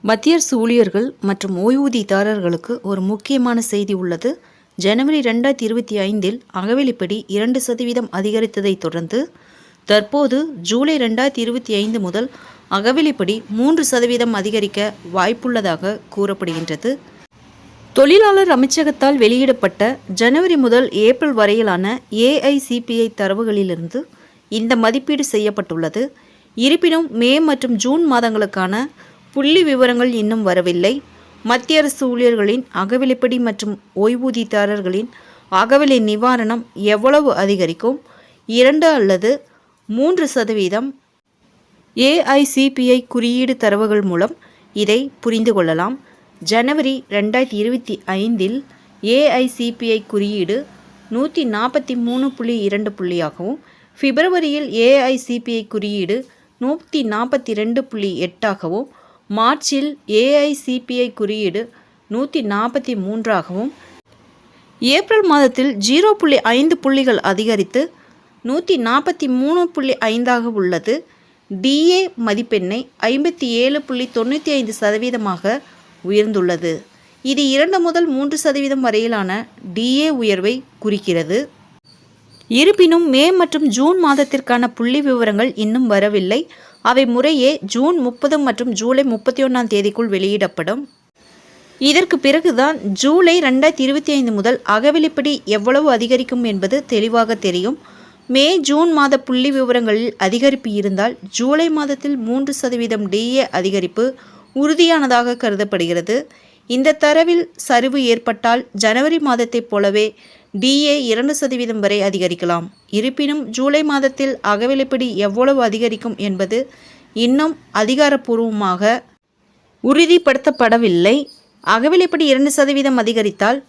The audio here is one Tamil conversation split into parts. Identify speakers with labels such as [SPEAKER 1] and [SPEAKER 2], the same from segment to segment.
[SPEAKER 1] மத்திய அரசு ஊழியர்கள் மற்றும் ஓய்வூதியதாரர்களுக்கு ஒரு முக்கியமான செய்தி உள்ளது. ஜனவரி 2025 அகவிலைப்படி 2% அதிகரித்ததைத் தொடர்ந்து தற்போது ஜூலை 2025 முதல் அகவிலைப்படி 3% அதிகரிக்க வாய்ப்புள்ளதாக கூறப்படுகின்றது. தொழிலாளர் அமைச்சகத்தால் வெளியிடப்பட்ட ஜனவரி முதல் ஏப்ரல் வரையிலான AICPI தரவுகளிலிருந்து இந்த மதிப்பீடு செய்யப்பட்டுள்ளது. இருப்பினும் மே மற்றும் ஜூன் மாதங்களுக்கான புள்ளி விவரங்கள் இன்னும் வரவில்லை. மத்திய அரசு ஊழியர்களின் அகவிலைப்படி மற்றும் ஓய்வூதியதாரர்களின் அகவிலை நிவாரணம் எவ்வளவு அதிகரிக்கும்? 2 அல்லது 3% AICPI குறியீடு தரவுகள் மூலம் இதை புரிந்து கொள்ளலாம். ஜனவரி 2025 AICPI குறியீடு 143.2 புள்ளியாகவும், பிப்ரவரியில் AICPI குறியீடு 142.8ஆகவும், மார்ச்சில் AICPI குறியீடு 143ஆகவும், ஏப்ரல் மாதத்தில் 0.5 புள்ளிகள் அதிகரித்து 143.5ஆக உள்ளது. DA மதிப்பெண்ணை 57.95% உயர்ந்துள்ளது. இது 2 முதல் 3% வரையிலான DA உயர்வை குறிக்கிறது. இருப்பினும் மே மற்றும் ஜூன் மாதத்திற்கான புள்ளி விவரங்கள் இன்னும் வரவில்லை. அவை முறையே ஜூன் 30 மற்றும் ஜூலை 31ஆம் தேதிக்குள் வெளியிடப்படும். இதற்கு பிறகுதான் ஜூலை 2025 முதல் அகவிலைப்படி எவ்வளவு அதிகரிக்கும் என்பது தெளிவாக தெரியும். மே ஜூன் மாத புள்ளி விவரங்களில் அதிகரிப்பு இருந்தால் ஜூலை மாதத்தில் 3% DA அதிகரிப்பு உறுதியானதாக கருதப்படுகிறது. இந்த தரவில் சரிவு ஏற்பட்டால் ஜனவரி மாதத்தைப் போலவே DA 2% வரை அதிகரிக்கலாம். இருப்பினும் ஜூலை மாதத்தில் அகவிலைப்படி எவ்வளவு அதிகரிக்கும் என்பது இன்னும் அதிகாரப்பூர்வமாக உறுதிப்படுத்தப்படவில்லை. அகவிலைப்படி 2% அதிகரித்தால்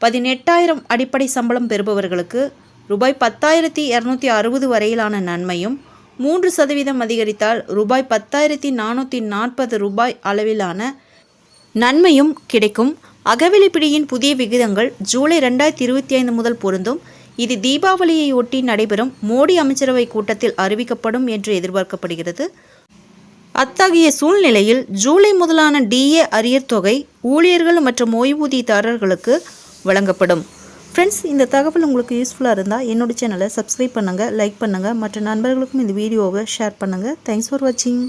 [SPEAKER 1] 18,000 அடிப்படை சம்பளம் பெறுபவர்களுக்கு ரூபாய் 10,260 வரையிலான நன்மையும், 3% அதிகரித்தால் ரூபாய் 10,440 அளவிலான நன்மையும் கிடைக்கும். அகவிலைப்படியின் புதிய விகிதங்கள் ஜூலை 2025 முதல் பொருந்தும். இது தீபாவளியை ஒட்டி நடைபெறும் மோடி அமைச்சரவை கூட்டத்தில் அறிவிக்கப்படும் என்று எதிர்பார்க்கப்படுகிறது. அத்தகைய சூழ்நிலையில் ஜூலை முதலான DA அரியர் தொகை ஊழியர்கள் மற்றும் ஓய்வூதியதாரர்களுக்கு வழங்கப்படும். ஃப்ரெண்ட்ஸ், இந்த தகவல் உங்களுக்கு யூஸ்ஃபுல்லாக இருந்தால் என்னோட சேனலை சப்ஸ்கிரைப் பண்ணுங்கள், லைக் பண்ணுங்கள், மற்ற நண்பர்களுக்கும் இந்த வீடியோவை ஷேர் பண்ணுங்கள். தேங்க்ஸ் ஃபார் வாட்சிங்.